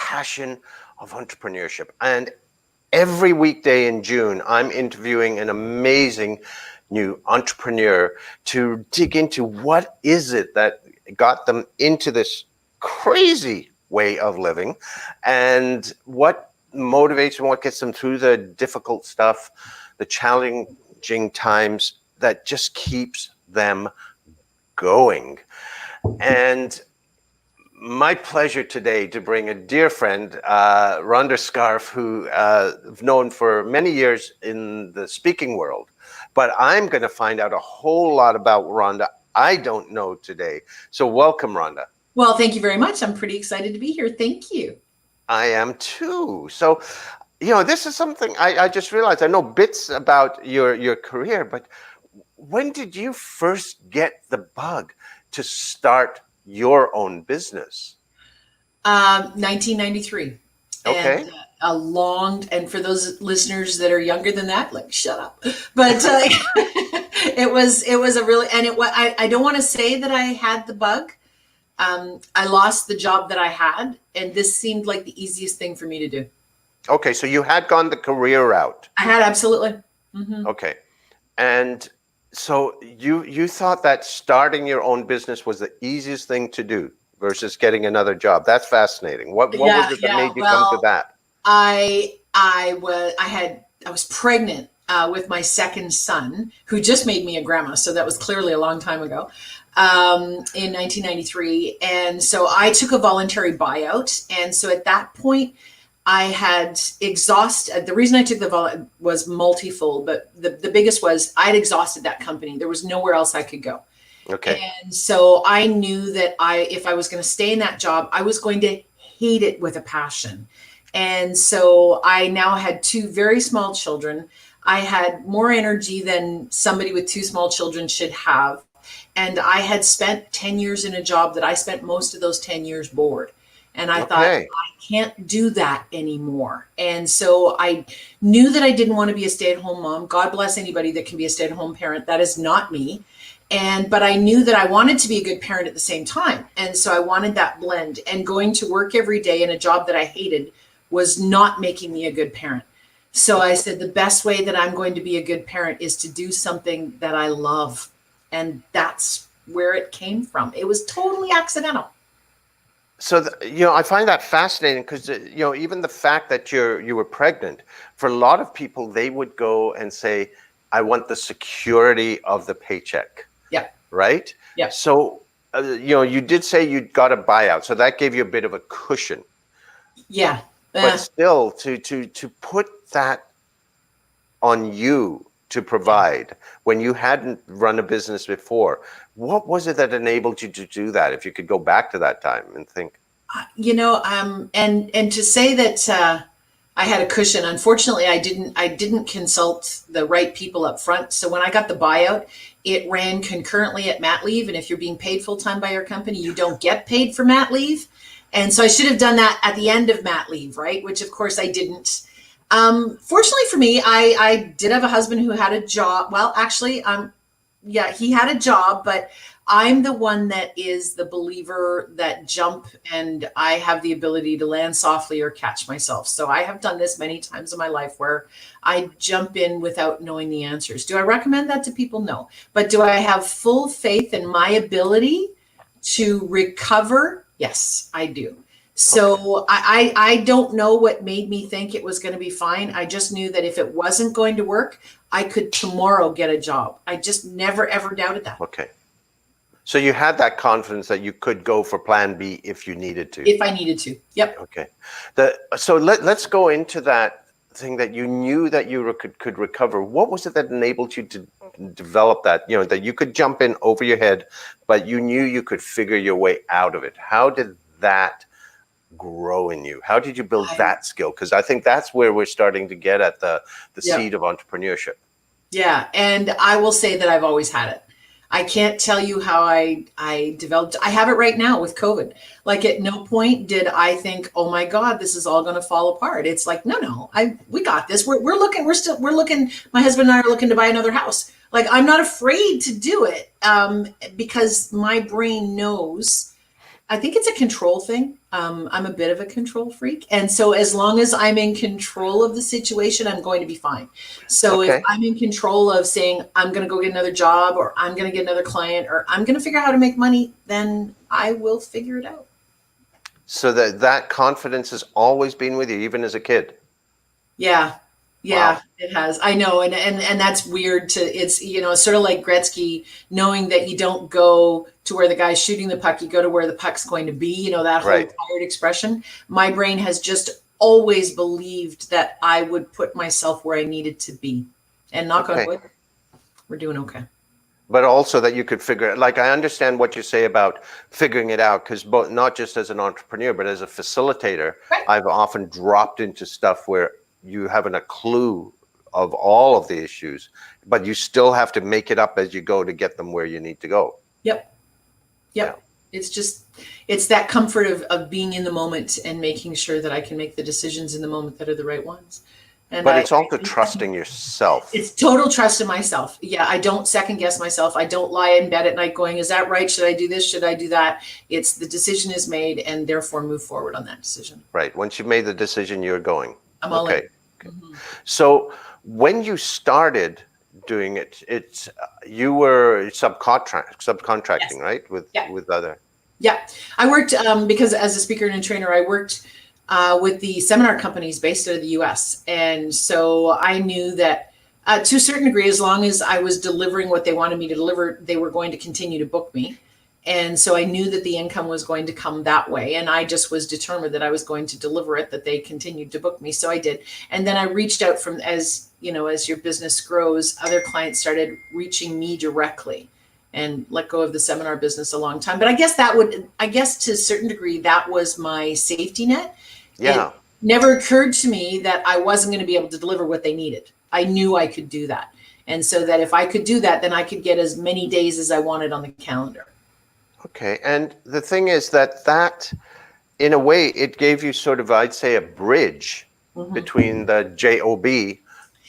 passion of entrepreneurship. And every weekday in June, I'm interviewing an amazing new entrepreneur to dig into what is it that got them into this crazy way of living, and what motivates and what gets them through the difficult stuff, the challenging times that just keeps them going. And my pleasure today to bring a dear friend, Rhonda Scharf, who I've known for many years in the speaking world. But I'm going to find out a whole lot about Rhonda I don't know today. So welcome, Rhonda. Well, thank you very much. I'm pretty excited to be here. Thank you. I am too. So, this is something I just realized. I know bits about your career, but when did you first get the bug to start your own business? 1993. Okay. And and for those listeners that are younger than that, like shut up. But it was a really, and I don't want to say that I had the bug. I lost the job that I had, and this seemed like the easiest thing for me to do. Okay, so you had gone the career route. I had, absolutely. Mm-hmm. Okay, and so you thought that starting your own business was the easiest thing to do versus getting another job. That's fascinating. What was it that made you come to that? I was pregnant with my second son, who just made me a grandma. So that was clearly a long time ago, in 1993. And so I took a voluntary buyout. And so at that point, I had exhausted, the reason I took the was multifold, but the biggest was I'd exhausted that company. There was nowhere else I could go. Okay. And so I knew that if I was going to stay in that job, I was going to hate it with a passion. And so I now had two very small children. I had more energy than somebody with two small children should have. And I had spent 10 years in a job that I spent most of those 10 years bored. And I thought, I can't do that anymore. And so I knew that I didn't want to be a stay-at-home mom. God bless anybody that can be a stay-at-home parent. That is not me. But I knew that I wanted to be a good parent at the same time. And so I wanted that blend. And going to work every day in a job that I hated was not making me a good parent. So I said, the best way that I'm going to be a good parent is to do something that I love. And that's where it came from. It was totally accidental. So, I find that fascinating because, even the fact that you were pregnant, for a lot of people, they would go and say, I want the security of the paycheck. Yeah. Right? Yeah. So, you did say you got a buyout. So that gave you a bit of a cushion. Yeah. But still, to put that on you to provide when you hadn't run a business before, what was it that enabled you to do that? If you could go back to that time and think, and to say that I had a cushion, unfortunately, I didn't consult the right people up front. So when I got the buyout, it ran concurrently at mat leave. And if you're being paid full time by your company, you don't get paid for mat leave. And so I should have done that at the end of mat leave, right? Which of course I didn't. Fortunately for me, I did have a husband who had a job. Well, actually, he had a job, but I'm the one that is the believer that jump, and I have the ability to land softly or catch myself. So I have done this many times in my life where I jump in without knowing the answers. Do I recommend that to people? No. But do I have full faith in my ability to recover? Yes, I do. So I don't know what made me think it was going to be fine. I just knew that if it wasn't going to work, I could tomorrow get a job. I just never, ever doubted that. Okay. So you had that confidence that you could go for plan B if you needed to. If I needed to. Yep. Okay. So let's go into that thing that you knew that you could recover. What was it that enabled you to develop that, that you could jump in over your head, but you knew you could figure your way out of it? How did that grow in you? How did you build that skill? Because I think that's where we're starting to get at the seed of entrepreneurship. Yeah. And I will say that I've always had it. I can't tell you how I developed. I have it right now with COVID. Like at no point did I think, oh my God, this is all going to fall apart. It's like, no, we got this. We're looking. My husband and I are looking to buy another house. Like I'm not afraid to do it because my brain knows I think it's a control thing. I'm a bit of a control freak. And so as long as I'm in control of the situation, I'm going to be fine. So if Okay. I'm in control of saying, I'm going to go get another job, or I'm going to get another client, or I'm going to figure out how to make money, then I will figure it out. So that confidence has always been with you, even as a kid. Yeah. Yeah, Wow. it has. I know. And that's weird it's, it's sort of like Gretzky, knowing that you don't go to where the guy's shooting the puck, you go to where the puck's going to be, that whole Right. tired expression. My brain has just always believed that I would put myself where I needed to be. And knock on Okay. wood, we're doing okay. But also that you could figure it. Like, I understand what you say about figuring it out, because both, not just as an entrepreneur, but as a facilitator, Right. I've often dropped into stuff where you haven't a clue of all of the issues, but you still have to make it up as you go to get them where you need to go. Yep. Yeah. It's that comfort of being in the moment and making sure that I can make the decisions in the moment that are the right ones. And But it's also trusting yourself. it's total trust in myself. Yeah, I don't second guess myself. I don't lie in bed at night going, is that right? Should I do this? Should I do that? It's the decision is made, and therefore move forward on that decision. Right. Once you've made the decision, you're going. I'm all Okay. in. Mm-hmm. So when you started doing it, you were subcontracting, Yes. right? Yeah. With other. Yeah. I worked, because as a speaker and a trainer, I worked with the seminar companies based out of the US. And so I knew that to a certain degree, as long as I was delivering what they wanted me to deliver, they were going to continue to book me. And so I knew that the income was going to come that way. And I just was determined that I was going to deliver it, that they continued to book me. So I did. And then I reached out from, as your business grows, other clients started reaching me directly, and let go of the seminar business a long time. But I guess to a certain degree, that was my safety net. Yeah. It never occurred to me that I wasn't going to be able to deliver what they needed. I knew I could do that. And so that if I could do that, then I could get as many days as I wanted on the calendar. Okay. And the thing is that in a way, it gave you sort of, I'd say, a bridge Mm-hmm. between the job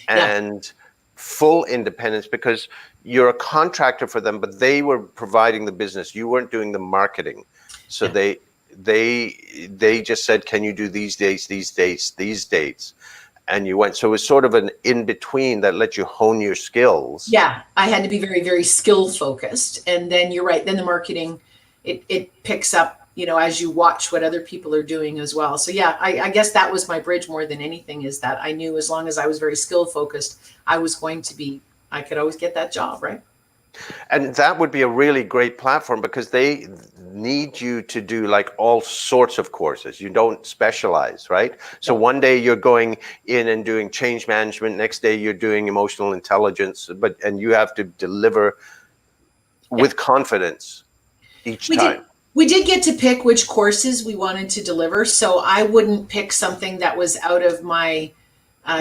and full independence, because you're a contractor for them, but they were providing the business. You weren't doing the marketing. So Yeah. they just said, can you do these dates, these dates, these dates? And you went. So it was sort of an in-between that let you hone your skills. Yeah, I had to be very, very skill focused. And then you're right, then the marketing, it picks up, as you watch what other people are doing as well. So yeah, I guess that was my bridge more than anything, is that I knew as long as I was very skill focused, I could always get that job, right? And that would be a really great platform, because they need you to do like all sorts of courses. You don't specialize, right? So one day you're going in and doing change management, next day you're doing emotional intelligence, and you have to deliver with confidence each time. We did get to pick which courses we wanted to deliver. So I wouldn't pick something that was out of my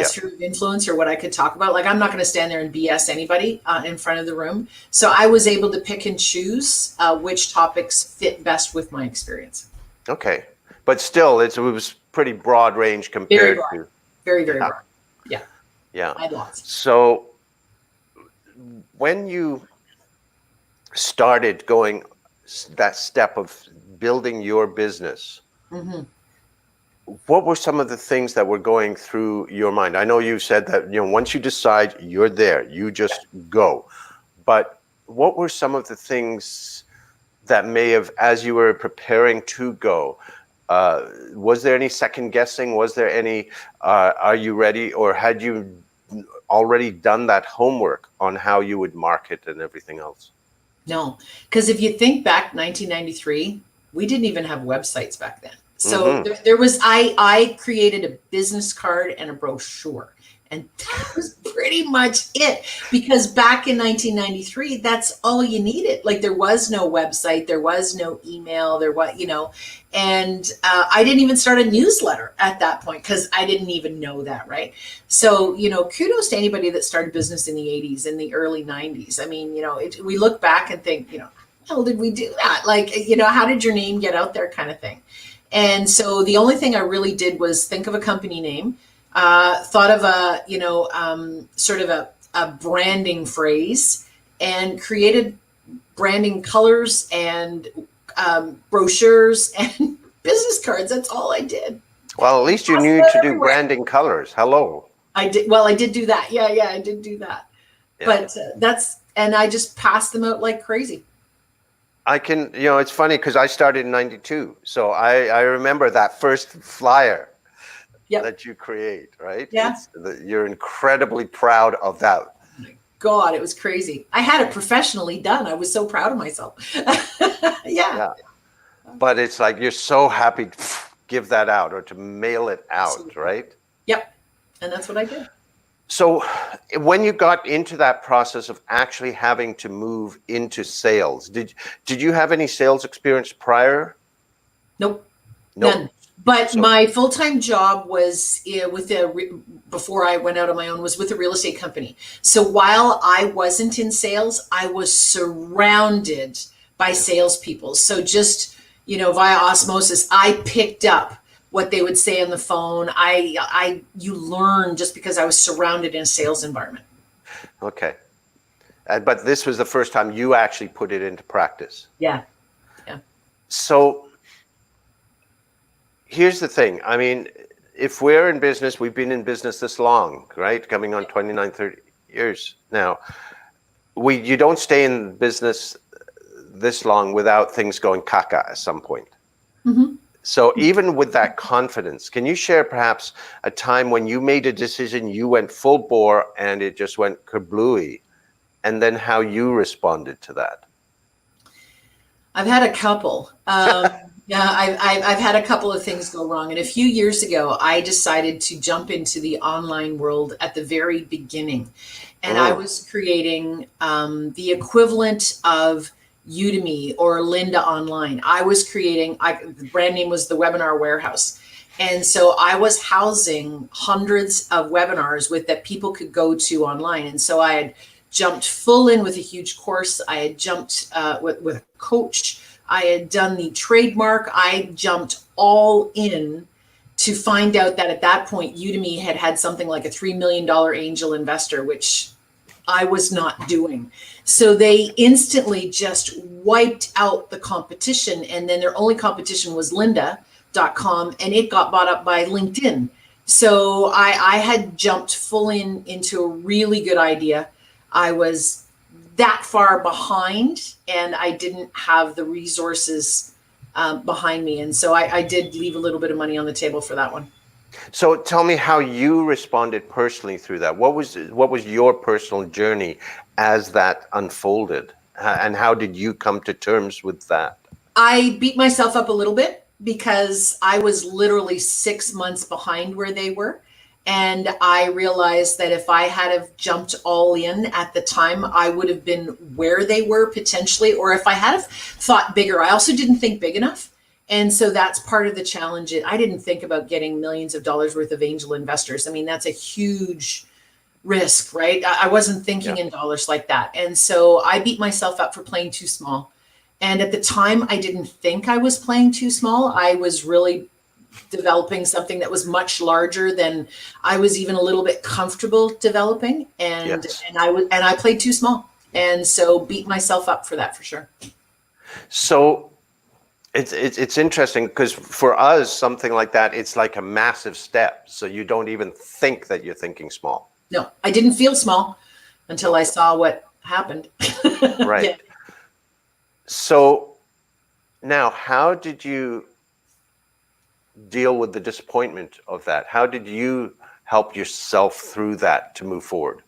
sphere of influence or what I could talk about. Like, I'm not going to stand there and BS anybody in front of the room. So I was able to pick and choose which topics fit best with my experience. Okay. But still, it was pretty broad range compared to. Very, very broad. Yeah. Yeah. I had lots. So when you started going that step of building your business, Mm-hmm. what were some of the things that were going through your mind? I know you said that, once you decide, you're there, you just go. But what were some of the things that may have, as you were preparing to go, was there any second guessing? Was there any, are you ready? Or had you already done that homework on how you would market and everything else? No, because if you think back 1993, we didn't even have websites back then. So there was, I created a business card and a brochure, and that was pretty much it. Because back in 1993, that's all you needed. Like, there was no website, there was no email, and I didn't even start a newsletter at that point, because I didn't even know that, right? So, kudos to anybody that started business in the 80s, in the early 90s. I mean, we look back and think, how did we do that? Like, how did your name get out there, kind of thing. And so the only thing I really did was think of a company name, thought of sort of a branding phrase, and created branding colors and brochures and business cards. That's all I did. Well, at least you knew to do branding colors. Hello. I did. Well, I did do that. Yeah, I did do that. Yeah. But and I just passed them out like crazy. I can, it's funny because I started in 92. So I remember that first flyer that you create, right? Yeah. You're incredibly proud of that. God, it was crazy. I had it professionally done. I was so proud of myself. Yeah. But it's like you're so happy to give that out or to mail it out, absolutely. Right? Yep. And that's what I did. So when you got into that process of actually having to move into sales, did you have any sales experience prior? Nope. None. But my full-time job was before I went out on my own, was with a real estate company. So while I wasn't in sales, I was surrounded by salespeople. So just, via osmosis, I picked up what they would say on the phone. You learn just because I was surrounded in a sales environment. Okay. But this was the first time you actually put it into practice. Yeah. So here's the thing. I mean, if we're in business, we've been in business this long, right? Coming on 29, 30 years now. You don't stay in business this long without things going caca at some point. Mm-hmm. So even with that confidence, can you share perhaps a time when you made a decision, you went full bore and it just went kablooey, and then how you responded to that? I've had a couple. I've had a couple of things go wrong. And a few years ago, I decided to jump into the online world at the very beginning. And I was creating the equivalent of Udemy or Lynda Online. I was creating, the brand name was the Webinar Warehouse. And so I was housing hundreds of webinars that people could go to online. And so I had jumped full in with a huge course. I had jumped with a coach. I had done the trademark. I jumped all in to find out that at that point, Udemy had something like a $3 million angel investor, which I was not doing. So they instantly just wiped out the competition. And then their only competition was lynda.com, and it got bought up by LinkedIn. So I had jumped full into a really good idea. I was that far behind, and I didn't have the resources behind me. And so I did leave a little bit of money on the table for that one. So tell me how you responded personally through that. What was your personal journey as that unfolded? And how did you come to terms with that? I beat myself up a little bit because I was literally 6 months behind where they were. And I realized that if I had have jumped all in at the time, I would have been where they were potentially, or if I had have thought bigger. I also didn't think big enough. And so that's part of the challenge. I didn't think about getting millions of dollars worth of angel investors. I mean, that's a huge risk, right? I wasn't thinking in dollars like that. And so I beat myself up for playing too small. And at the time, I didn't think I was playing too small. I was really developing something that was much larger than I was even a little bit comfortable developing. And I played too small. And so beat myself up for that, for sure. So it's interesting because for us, something like that, it's like a massive step. So you don't even think that you're thinking small. No, I didn't feel small until I saw what happened. Right. Yeah. So now, how did you deal with the disappointment of that? How did you help yourself through that to move forward?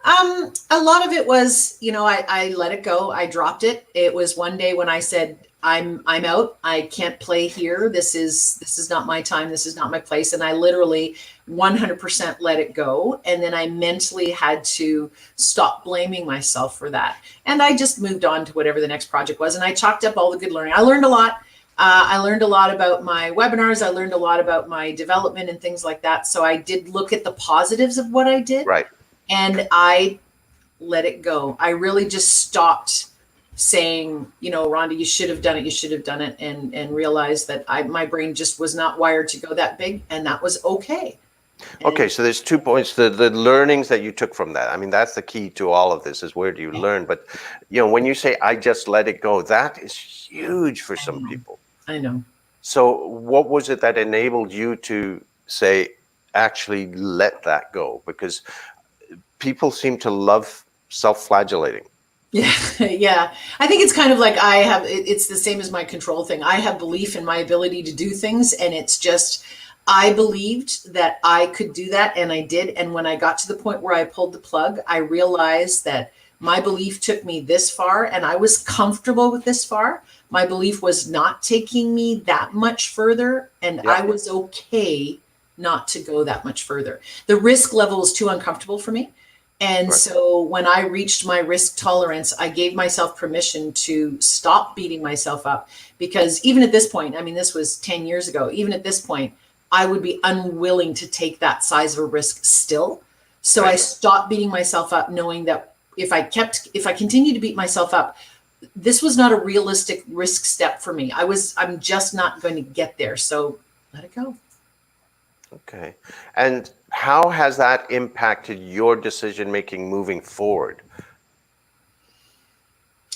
A lot of it was, I let it go. I dropped it. It was one day when I said, I'm out. I can't play here. This is not my time. This is not my place. And I literally 100% let it go. And then I mentally had to stop blaming myself for that. And I just moved on to whatever the next project was. And I chalked up all the good learning. I learned a lot. I learned a lot about my webinars. I learned a lot about my development and things like that. So I did look at the positives of what I did. Right. And I let it go. I really just stopped saying, Rhonda, you should have done it, and realized that my brain just was not wired to go that big, and that was okay. Okay, so there's 2 points. The learnings that you took from that. I mean, that's the key to all of this is where do you learn? But when you say I just let it go, that is huge for some people. I know. So what was it that enabled you to say, actually let that go? Because people seem to love self-flagellating. Yeah, yeah. I think it's kind of like it's the same as my control thing. I have belief in my ability to do things, and it's just, I believed that I could do that, and I did. And when I got to the point where I pulled the plug, I realized that my belief took me this far, and I was comfortable with this far. My belief was not taking me that much further, and I was okay not to go that much further. The risk level is too uncomfortable for me. And so when I reached my risk tolerance, I gave myself permission to stop beating myself up, because even at this point, I mean, this was 10 years ago, even at this point, I would be unwilling to take that size of a risk still. So I stopped beating myself up, knowing that if I continued to beat myself up, this was not a realistic risk step for me. I'm just not going to get there. So let it go. Okay. And how has that impacted your decision making moving forward?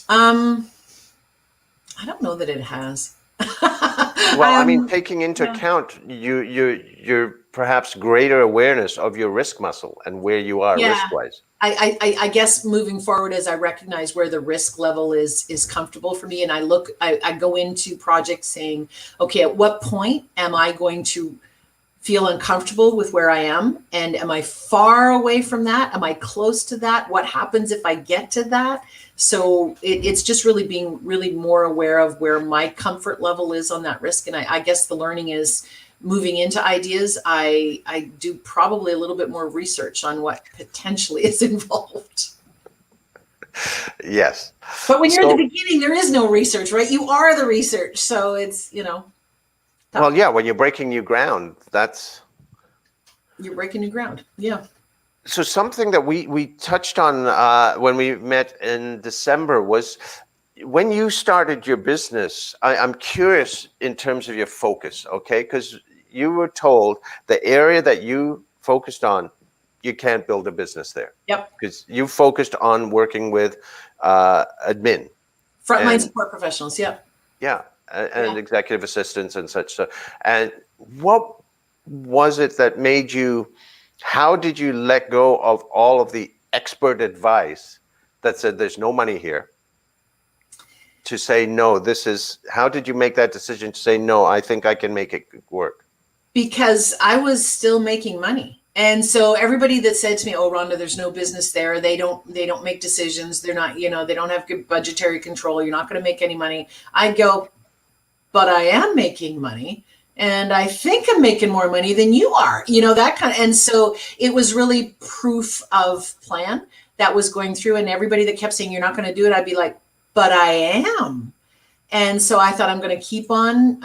I don't know that it has. Well, I mean, taking into account your perhaps greater awareness of your risk muscle and where you are risk-wise. I guess moving forward, as I recognize where the risk level is comfortable for me, and I go into projects saying, okay, at what point am I going to feel uncomfortable with where I am? And am I far away from that? Am I close to that? What happens if I get to that? So it's just really being really more aware of where my comfort level is on that risk. And I guess the learning is moving into ideas. I do probably a little bit more research on what potentially is involved. Yes. But when you're at the beginning, there is no research, right? You are the research. So it's, tough. Well, yeah, when you're breaking new ground, you're breaking new ground. Yeah. So something that we touched on when we met in December was when you started your business. I'm curious in terms of your focus, okay? Because you were told the area that you focused on, you can't build a business there. Yep. Because you focused on working with admin. Frontline support professionals, yeah. Yeah, and executive assistants and such. So, and what was it that made you, how did you let go of all of the expert advice that said there's no money here to say, no, how did you make that decision to say, no, I think I can make it work? Because I was still making money. And so everybody that said to me, oh, Rhonda, there's no business there. They don't make decisions. They're not, they don't have good budgetary control. You're not going to make any money. I'd go, but I am making money. And I think I'm making more money than you are, that kind of, and so it was really proof of plan that was going through. And everybody that kept saying, you're not going to do it, I'd be like, but I am. And so I thought, I'm going to keep on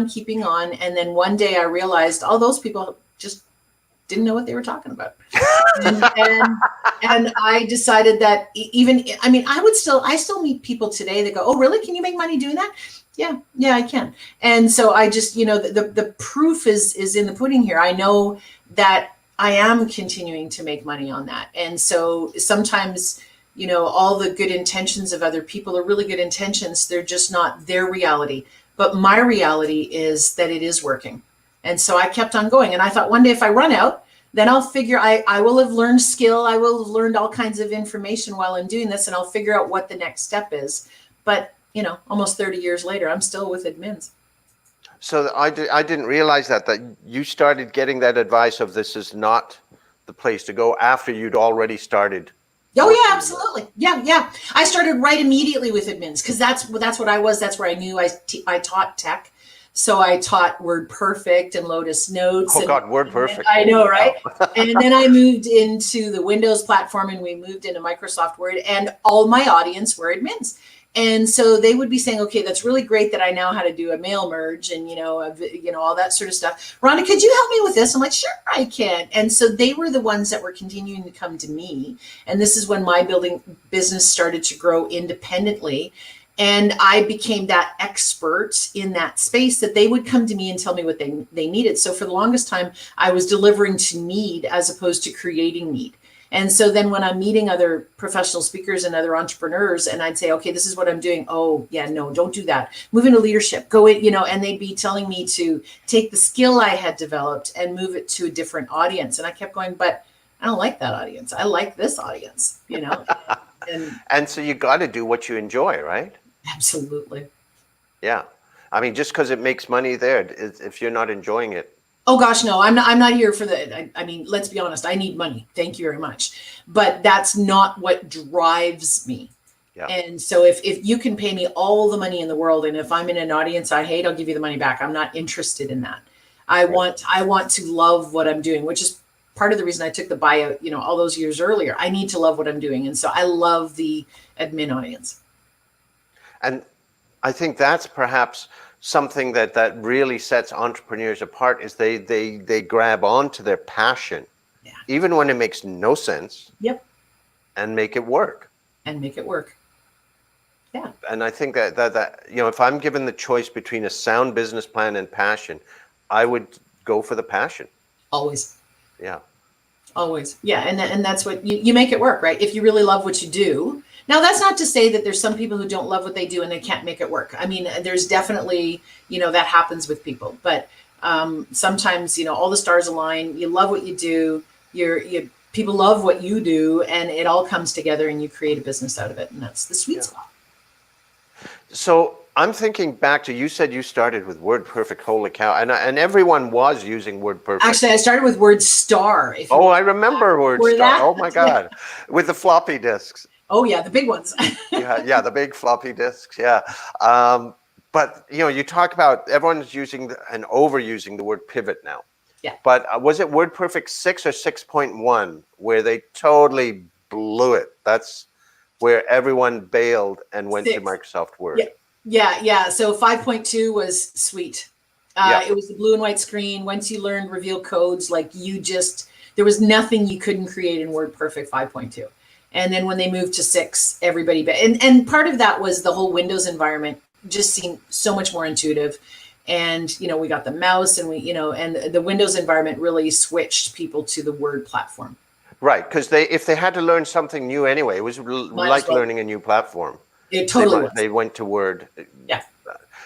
keeping on. And then one day I realized all those people just didn't know what they were talking about. and I decided that I still meet people today that go, oh, really? Can you make money doing that? Yeah, I can. And so I just, the proof is in the pudding here. I know that I am continuing to make money on that. And so sometimes, all the good intentions of other people are really good intentions. They're just not their reality. But my reality is that it is working. And so I kept on going. And I thought one day if I run out, then I'll figure I will have learned skill. I will have learned all kinds of information while I'm doing this, and I'll figure out what the next step is. But almost 30 years later, I'm still with admins. So I didn't realize that you started getting that advice of this is not the place to go after you'd already started. Oh yeah, absolutely. Yeah. I started right immediately with admins because that's what I was. That's where I knew I taught tech. So I taught WordPerfect and Lotus Notes. Oh God, WordPerfect. I know, right? And then I moved into the Windows platform, and we moved into Microsoft Word, and all my audience were admins. And so they would be saying, okay, that's really great that I know how to do a mail merge and, all that sort of stuff. Rhonda, could you help me with this? I'm like, sure, I can. And so they were the ones that were continuing to come to me. And this is when my business started to grow independently. And I became that expert in that space that they would come to me and tell me what they needed. So for the longest time, I was delivering to need as opposed to creating need. And so then when I'm meeting other professional speakers and other entrepreneurs, and I'd say, okay, this is what I'm doing. Oh, yeah, no, don't do that. Move into leadership, go in, and they'd be telling me to take the skill I had developed and move it to a different audience. And I kept going, but I don't like that audience. I like this audience. And so you got to do what you enjoy, right? Absolutely. Yeah. I mean, just because it makes money there, if you're not enjoying it. Oh gosh, no, I'm not here for the, I mean, let's be honest, I need money. Thank you very much. But that's not what drives me. Yeah. And so if you can pay me all the money in the world, and if I'm in an audience I hate, I'll give you the money back. I'm not interested in that. I want to love what I'm doing, which is part of the reason I took the buyout, all those years earlier. I need to love what I'm doing. And so I love the admin audience. And I think that's perhaps something that really sets entrepreneurs apart is they grab onto their passion, even when it makes no sense. Yep. And make it work. Yeah. And I think that if I'm given the choice between a sound business plan and passion, I would go for the passion. Always. Yeah. Always. Yeah. And that's what you make it work, right? If you really love what you do. Now, that's not to say that there's some people who don't love what they do and they can't make it work. I mean, there's definitely, that happens with people. But sometimes, all the stars align. You love what you do. People love what you do, and it all comes together and you create a business out of it. And that's the sweet spot. So I'm thinking back to, you said you started with WordPerfect, holy cow. And everyone was using WordPerfect. Actually, I started with WordStar. I remember WordStar. Oh my God. With the floppy disks. Oh yeah, the big ones. yeah, the big floppy disks. Yeah. But you talk about everyone's using and overusing the word pivot now. Yeah. But was it WordPerfect 6 or 6.1 where they totally blew it? That's where everyone bailed and went to Microsoft Word. Yeah. So 5.2 was sweet. It was the blue and white screen. Once you learned reveal codes, there was nothing you couldn't create in WordPerfect 5.2. And then when they moved to 6, everybody, and part of that was the whole Windows environment just seemed so much more intuitive. And, we got the mouse and and the Windows environment really switched people to the Word platform. Right. Because if they had to learn something new anyway, it was like learning a new platform. It totally was. They went to Word. Yeah.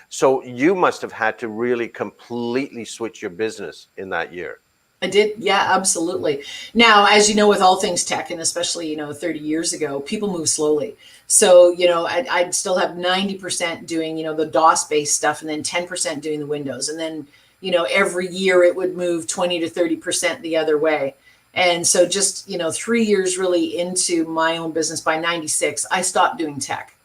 So you must have had to really completely switch your business in that year. I did. Yeah, absolutely. Now, as you know, with all things tech, and especially, 30 years ago, people move slowly. So, I'd still have 90% doing, the DOS-based stuff, and then 10% doing the Windows. And then, every year it would move 20 to 30% the other way. And so just, 3 years really into my own business, by 96, I stopped doing tech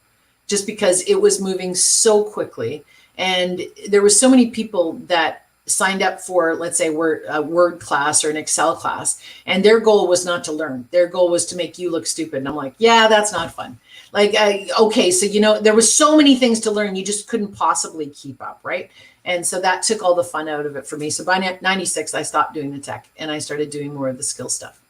just because it was moving so quickly. And there were so many people that signed up for, let's say, a Word class or an Excel class, and their goal was not to learn. Their goal was to make you look stupid. And I'm like, yeah, that's not fun. Okay, so, there was so many things to learn, you just couldn't possibly keep up, right? And so that took all the fun out of it for me. So by 96, I stopped doing the tech and I started doing more of the skill stuff.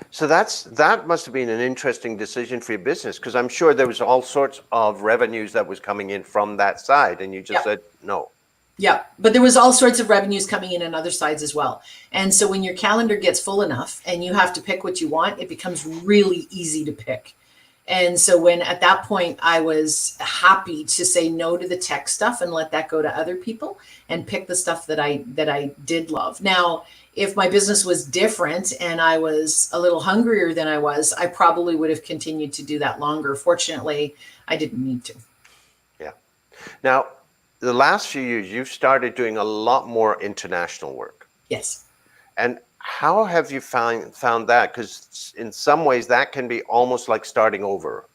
So that must have been an interesting decision for your business, because I'm sure there was all sorts of revenues that was coming in from that side, and you just said no. Yeah, but there was all sorts of revenues coming in on other sides as well. And so when your calendar gets full enough and you have to pick what you want, it becomes really easy to pick. And so when at that point I was happy to say no to the tech stuff and let that go to other people and pick the stuff that I did love. Now, if my business was different and I was a little hungrier than I probably would have continued to do that longer. Fortunately, I didn't need to. Yeah. Now, the last few years, you've started doing a lot more international work. Yes. And how have you found that? Because in some ways that can be almost like starting over.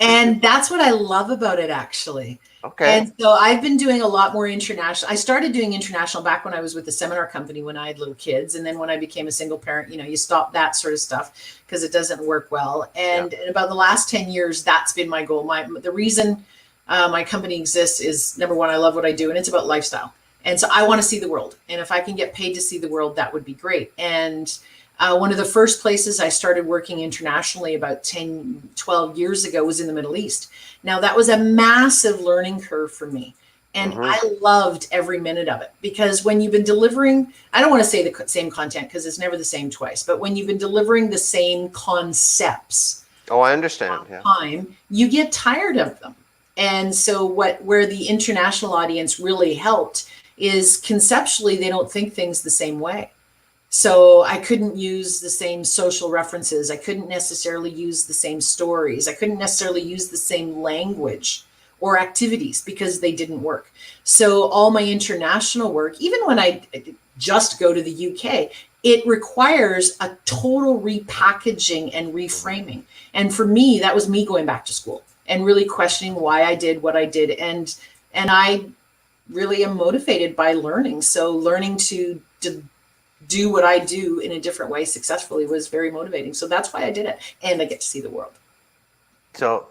And that's what I love about it, actually. Okay. And so I've been doing a lot more international. I started doing international back when I was with the seminar company when I had little kids. And then when I became a single parent, you stop that sort of stuff because it doesn't work well. And in about the last 10 years, that's been my goal. The reason my company exists is, number one, I love what I do, and it's about lifestyle. And so I want to see the world. And if I can get paid to see the world, that would be great. And One of the first places I started working internationally about 10, 12 years ago was in the Middle East. Now, that was a massive learning curve for me. And Mm-hmm. I loved every minute of it because when you've been delivering, I don't want to say the same content because it's never the same twice, but when you've been delivering the same concepts Oh, I understand. Yeah. time, you get tired of them. And so where the international audience really helped is conceptually they don't think things the same way. So I couldn't use the same social references. I couldn't necessarily use the same stories. I couldn't necessarily use the same language or activities because they didn't work. So all my international work, even when I just go to the UK, it requires a total repackaging and reframing. And for me, that was me going back to school and really questioning why I did what I did. And I really am motivated by learning. So learning to do what I do in a different way successfully was very motivating. So that's why I did it. And I get to see the world. So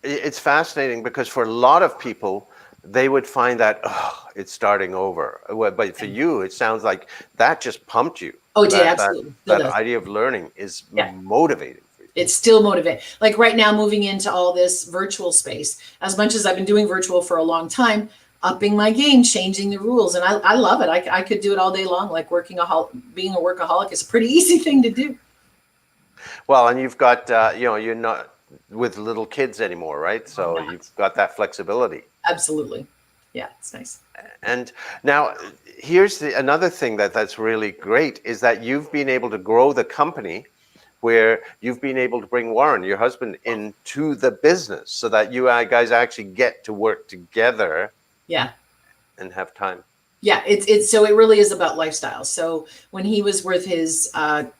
it's fascinating because for a lot of people, they would find that, oh, it's starting over. But for you, it sounds like that just pumped you. Oh, it did, That that absolutely. Still that does. idea of learning is Yeah. motivating for you. It's still motivating. Like right now, moving into all this virtual space, as much as I've been doing virtual for a long time, upping my game, changing the rules. And I love it. I could do it all day long. Like being a workaholic is a pretty easy thing to do. Well, and you've got, you're not with little kids anymore, right? I'm So not. you've got that flexibility. Absolutely. Yeah, it's nice. And now here's another thing that's really great is that you've been able to grow the company where you've been able to bring Warren, your husband, into the business so that you guys actually get to work together Yeah. and have time. Yeah, it's so it really is about lifestyle. So when he was with his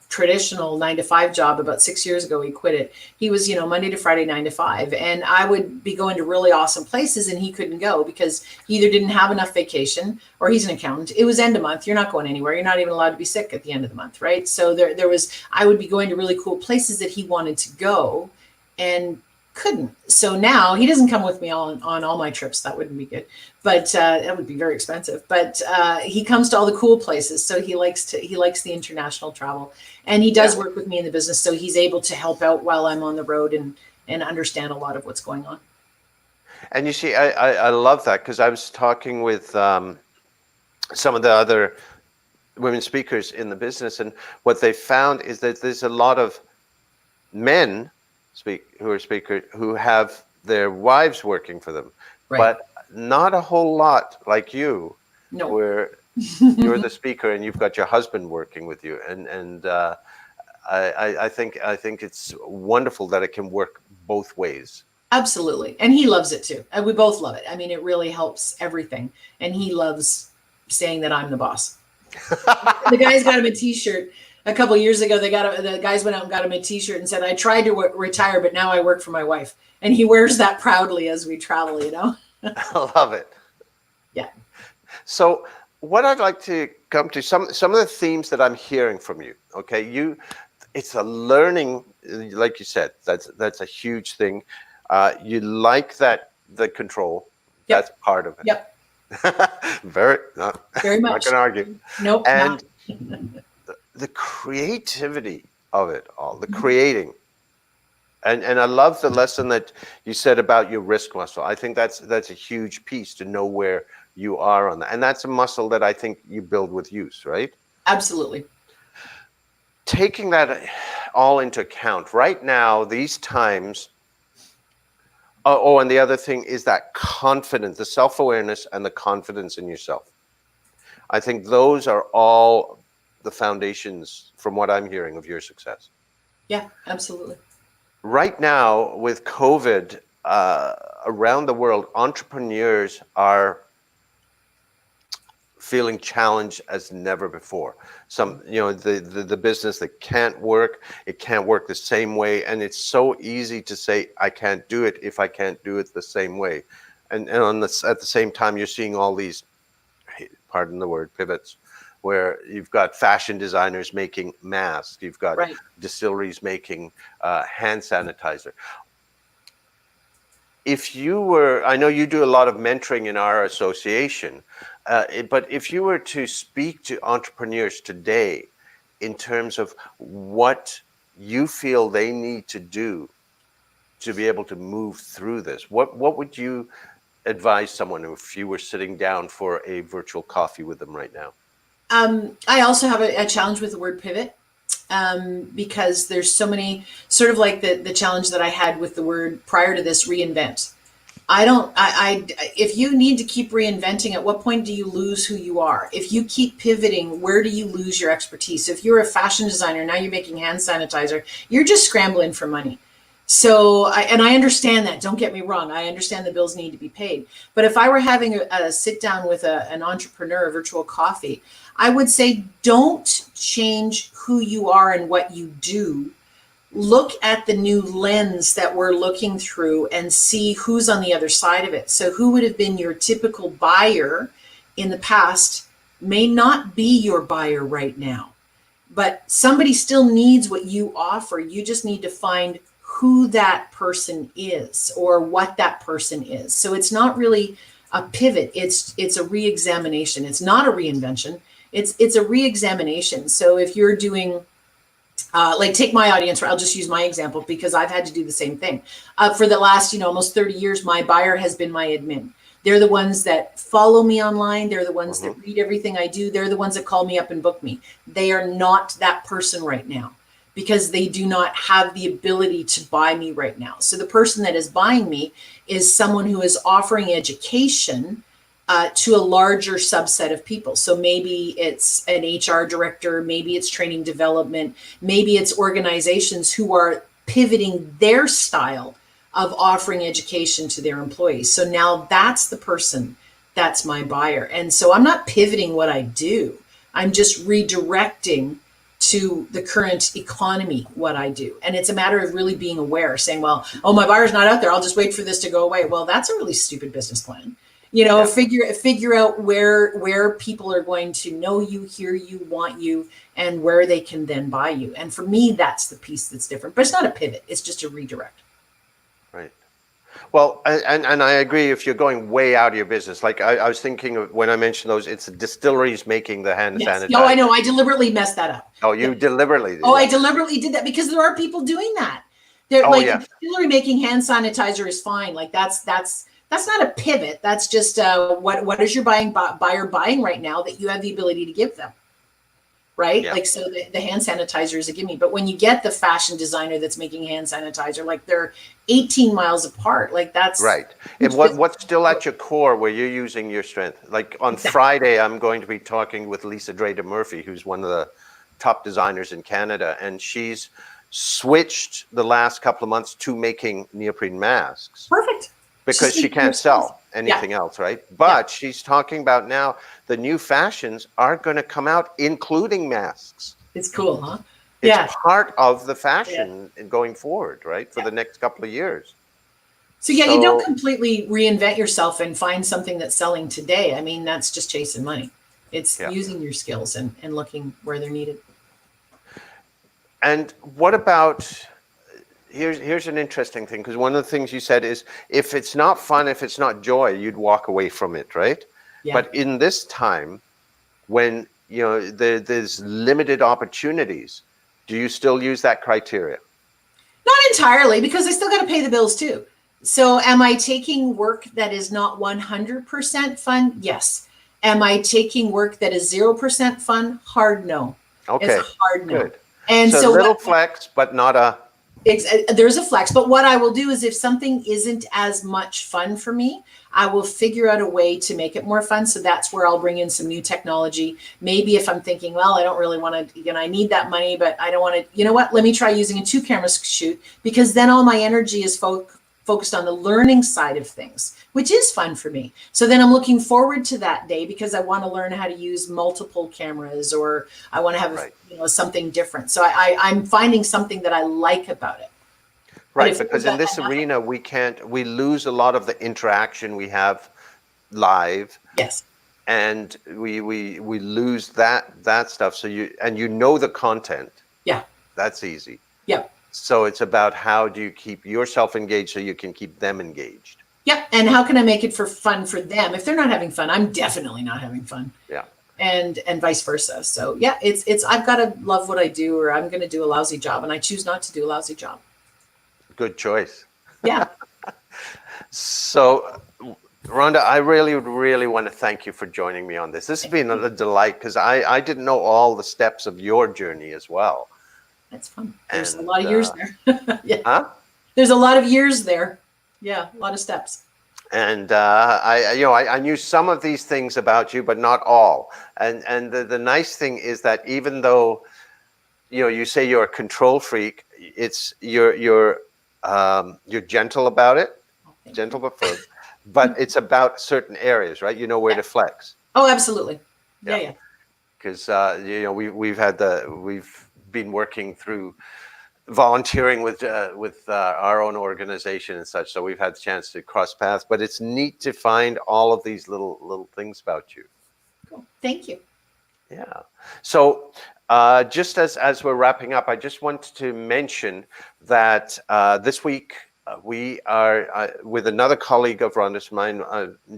traditional 9 to 5 job about 6 years ago, he quit it. He was, Monday to Friday, 9 to 5, and I would be going to really awesome places, and he couldn't go because he either didn't have enough vacation or he's an accountant. It was end of month. You're not going anywhere. You're not even allowed to be sick at the end of the month, right? So there was I would be going to really cool places that he wanted to go, and couldn't. So now he doesn't come with me on all my trips. That wouldn't be good, but that would be very expensive. But he comes to all the cool places. So he likes the international travel, and he does Yeah. work with me in the business. So he's able to help out while I'm on the road and understand a lot of what's going on. And you see, I love that because I was talking with some of the other women speakers in the business, and what they found is that there's a lot of men who are speakers who have their wives working for them, Right. but not a whole lot like you, No. where you're the speaker and you've got your husband working with you, and I think it's wonderful that it can work both ways. Absolutely. And he loves it too. And we both love it. I mean, it really helps everything. And he loves saying that I'm the boss. The guys got him a t-shirt a couple years ago. The guys went out and got him a t-shirt and said, I tried to retire, but now I work for my wife. And he wears that proudly as we travel, I love it. Yeah. So what I'd like to come to some of the themes that I'm hearing from you. Okay, it's a learning, like you said, that's a huge thing. You like the control. Yep. That's part of it. Yep. Very much. Not gonna argue. Nope. And the creativity of it all, the creating. And I love the lesson that you said about your risk muscle. I think that's a huge piece to know where you are on that. And that's a muscle that I think you build with use, right? Absolutely. Taking that all into account right now, these times. Oh, and the other thing is that confidence, the self-awareness and the confidence in yourself. I think those are all the foundations, from what I'm hearing, of your success. Yeah, absolutely. Right now, with COVID around the world, entrepreneurs are feeling challenged as never before. Some, the business that can't work, it can't work the same way. And it's so easy to say, I can't do it if I can't do it the same way. And at the same time, you're seeing all these, pardon the word, pivots, where you've got fashion designers making masks, you've got Right. distilleries making hand sanitizer. If you were, I know you do a lot of mentoring in our association, but if you were to speak to entrepreneurs today, in terms of what you feel they need to do to be able to move through this? What would you advise someone if you were sitting down for a virtual coffee with them right now? I also have a challenge with the word pivot, because there's so many, sort of like the challenge that I had with the word prior to this, reinvent. I don't, if you need to keep reinventing, at what point do you lose who you are? If you keep pivoting, where do you lose your expertise? If you're a fashion designer, now you're making hand sanitizer, you're just scrambling for money. So, and I understand that, don't get me wrong. I understand the bills need to be paid. But if I were having a sit down with an entrepreneur, a virtual coffee, I would say, don't change who you are and what you do. Look at the new lens that we're looking through and see who's on the other side of it. So who would have been your typical buyer in the past may not be your buyer right now, but somebody still needs what you offer. You just need to find who that person is or what that person is. So it's not really a pivot. It's a re-examination. It's not a reinvention. It's a re-examination. So if you're doing, like, take my audience, I'll just use my example because I've had to do the same thing. For the last, almost 30 years, my buyer has been my admin. They're the ones that follow me online. They're the ones that read everything I do. They're the ones that call me up and book me. They are not that person right now because they do not have the ability to buy me right now. So the person that is buying me is someone who is offering education to a larger subset of people. So maybe it's an HR director, maybe it's training development, maybe it's organizations who are pivoting their style of offering education to their employees. So now that's the person that's my buyer. And so I'm not pivoting what I do. I'm just redirecting to the current economy what I do. And it's a matter of really being aware, saying, well, oh, my buyer's not out there, I'll just wait for this to go away. Well, that's a really stupid business plan. Figure out where people are going to know you, hear you, want you, and where they can then buy you. And for me, that's the piece that's different. But it's not a pivot, it's just a redirect. Right. Well, and I agree, if you're going way out of your business, like I was thinking of when I mentioned those, it's the distilleries making the hand sanitizer. No, I know. I deliberately messed that up. Oh, you deliberately did. Oh, I deliberately did that because there are people doing that. They're a distillery making hand sanitizer is fine. Like that's not a pivot. That's just what is your buyer buying right now that you have the ability to give them. Right? Yeah. Like, so the hand sanitizer is a gimme. But when you get the fashion designer that's making hand sanitizer, like they're 18 miles apart. Like that's right. And what's still at your core where you're using your strength? Like on Friday, I'm going to be talking with Lisa Drader Murphy, who's one of the top designers in Canada. And she's switched the last couple of months to making neoprene masks. Perfect. Because she can't sell anything else, right? But she's talking about now the new fashions are going to come out, including masks. It's cool, huh? It's part of the fashion going forward, right? For the next couple of years. So you don't completely reinvent yourself and find something that's selling today. I mean, that's just chasing money. It's using your skills and looking where they're needed. And what about... Here's an interesting thing, because one of the things you said is if it's not fun, if it's not joy, you'd walk away from it, right? Yeah. But in this time, when there's limited opportunities, do you still use that criteria? Not entirely, because I still got to pay the bills too. So am I taking work that is not 100% fun? Yes. Am I taking work that is 0% fun? Hard no. Okay. It's a hard no. Good. And so a little flex, but not a... There's a flex, but what I will do is if something isn't as much fun for me, I will figure out a way to make it more fun. So that's where I'll bring in some new technology. Maybe if I'm thinking, well, I don't really want to, I need that money, but I don't want to, let me try using a 2-camera shoot, because then all my energy is focused on the learning side of things, which is fun for me. So then I'm looking forward to that day because I want to learn how to use multiple cameras, or I want to have something different. So I'm finding something that I like about it. Right, because in this arena, we lose a lot of the interaction we have live. Yes. And we lose that stuff. So you know the content. Yeah. That's easy. Yeah. So it's about how do you keep yourself engaged so you can keep them engaged. Yep. And how can I make it fun for them? If they're not having fun, I'm definitely not having fun. Yeah. and vice versa. So yeah, it's I've got to love what I do, or I'm going to do a lousy job, and I choose not to do a lousy job. Good choice. Yeah. So, Rhonda, I really want to thank you for joining me on this. This has been a delight because I didn't know all the steps of your journey as well. That's fun. There's a And lot of years there. Yeah. huh? There's a lot of years there. Yeah, a lot of steps. And I knew some of these things about you, but not all. And the nice thing is that even though you say you're a control freak, it's you're gentle about it, Oh, thank gentle you. but firm. But it's about certain areas, right? You know where Yeah. to flex. Oh, absolutely. Yeah, Yeah, yeah. because we've been working through volunteering with our own organization and such, so we've had the chance to cross paths. But it's neat to find all of these little things about you. Cool. Thank you. Yeah. So just as we're wrapping up, I just wanted to mention that this week we are with another colleague of Rhonda's mine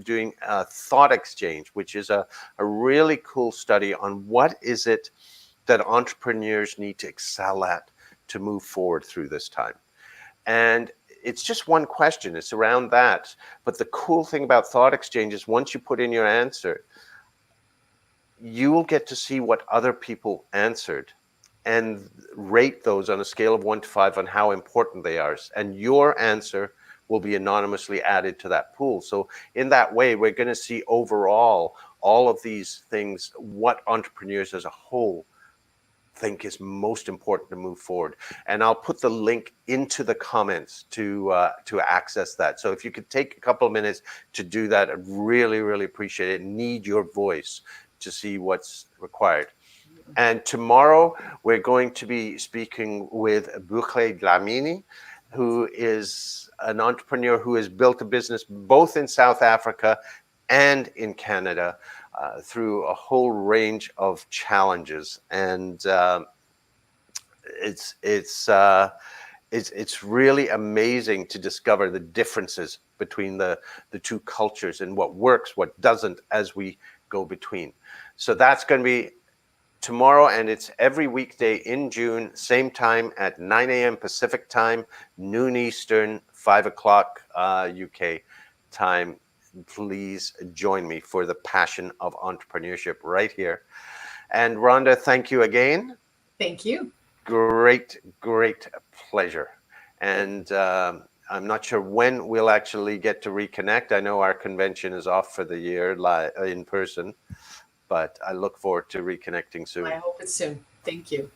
doing a thought exchange, which is a really cool study on what is it that entrepreneurs need to excel at to move forward through this time. And it's just one question. It's around that. But the cool thing about thought exchange is once you put in your answer, you will get to see what other people answered and rate those on a scale of 1 to 5 on how important they are. And your answer will be anonymously added to that pool. So in that way, we're going to see overall all of these things, what entrepreneurs as a whole think is most important to move forward. And I'll put the link into the comments to access that. So if you could take a couple of minutes to do that, I'd really appreciate it. Need your voice to see what's required. And tomorrow we're going to be speaking with Bouchle Dlamini, who is an entrepreneur who has built a business both in South Africa and in Canada through a whole range of challenges. And it's really amazing to discover the differences between the two cultures and what works, what doesn't, as we go between. So that's going to be tomorrow, and it's every weekday in June, same time at 9 a.m. Pacific time, noon Eastern, 5 o'clock UK time. Please join me for the passion of entrepreneurship right here. And Rhonda, thank you again. Thank you. Great pleasure. And I'm not sure when we'll actually get to reconnect. I know our convention is off for the year in person, but I look forward to reconnecting soon. I hope it's soon. Thank you.